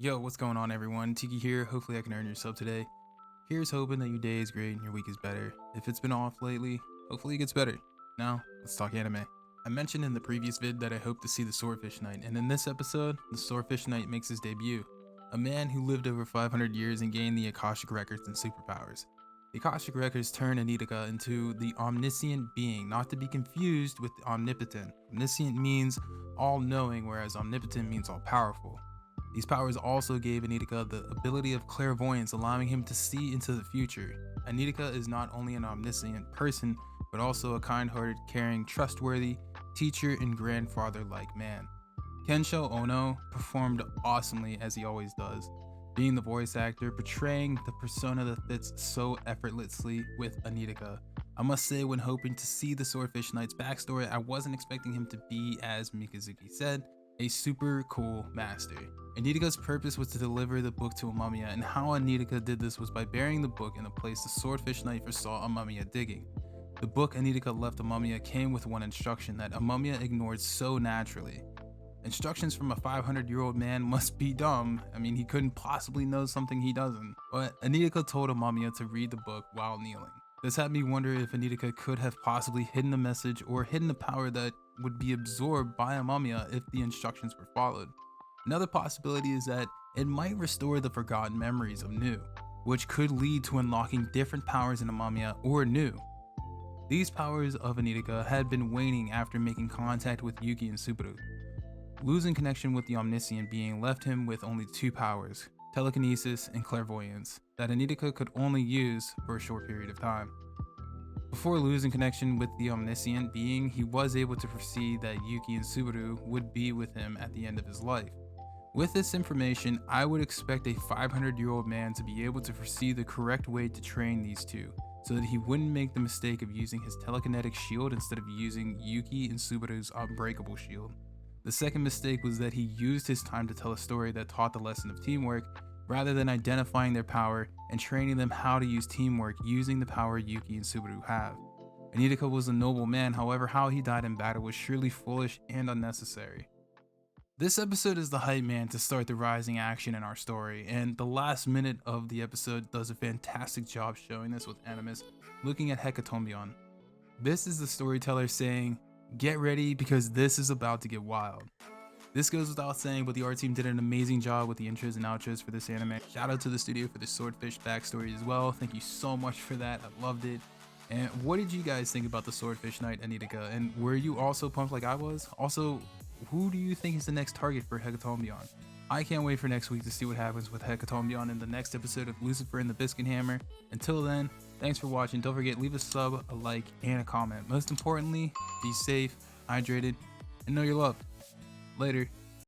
Yo, what's going on everyone? Tiki here, hopefully I can earn your sub today. Here's hoping that your day is great and your week is better. If it's been off lately, hopefully it gets better. Now, let's talk anime. I mentioned in the previous vid that I hope to see the Swordfish Knight, and in this episode, the Swordfish Knight makes his debut. A man who lived over 500 years and gained the Akashic Records and superpowers. The Akashic Records turn Anitika into the Omniscient being, not to be confused with Omnipotent. Omniscient means all-knowing, whereas Omnipotent means all-powerful. These powers also gave Anitika the ability of clairvoyance, allowing him to see into the future. Anitika is not only an omniscient person, but also a kind-hearted, caring, trustworthy teacher and grandfather-like man. Kensho Ono performed awesomely as he always does, being the voice actor, portraying the persona that fits so effortlessly with Anitika. I must say, when hoping to see the Swordfish Knight's backstory, I wasn't expecting him to be, as Mikazuki said, a super cool master. Anitika's purpose was to deliver the book to Amamiya, and how Anitika did this was by burying the book in a place the Swordfish Knight foresaw Amamiya digging. The book Anitika left Amamiya came with one instruction that Amamiya ignored so naturally. Instructions from a 500-year-old man must be dumb. I mean, he couldn't possibly know something he doesn't. But Anitika told Amamiya to read the book while kneeling. This had me wonder if Anitika could have possibly hidden a message or hidden a power that would be absorbed by Amamiya if the instructions were followed. Another possibility is that it might restore the forgotten memories of Nu, which could lead to unlocking different powers in Amamiya or Nu. These powers of Anitika had been waning after making contact with Yuki and Subaru. Losing connection with the Omniscient being left him with only two powers, telekinesis and clairvoyance, that Anitika could only use for a short period of time. Before losing connection with the Omniscient being, he was able to foresee that Yuki and Subaru would be with him at the end of his life. With this information, I would expect a 500-year-old man to be able to foresee the correct way to train these two, so that he wouldn't make the mistake of using his telekinetic shield instead of using Yuki and Subaru's unbreakable shield. The second mistake was that he used his time to tell a story that taught the lesson of teamwork, rather than identifying their power and training them how to use teamwork using the power Yuki and Subaru have. Anitika was a noble man, however how he died in battle was surely foolish and unnecessary. This episode is the hype man to start the rising action in our story, and the last minute of the episode does a fantastic job showing this with Animus looking at Hecatombion. This is the storyteller saying, get ready because this is about to get wild. This goes without saying, but the art team did an amazing job with the intros and outros for this anime. Shout out to the studio for the Swordfish backstory as well. Thank you so much for that. I loved it. And what did you guys think about the Swordfish Knight Anitika? And were you also pumped like I was? Also, who do you think is the next target for Hecatombion? I can't wait for next week to see what happens with Hecatombion in the next episode of Lucifer and the Biscuit Hammer. Until then, thanks for watching. Don't forget, leave a sub, a like, and a comment. Most importantly, be safe, hydrated, and know you're loved. Later.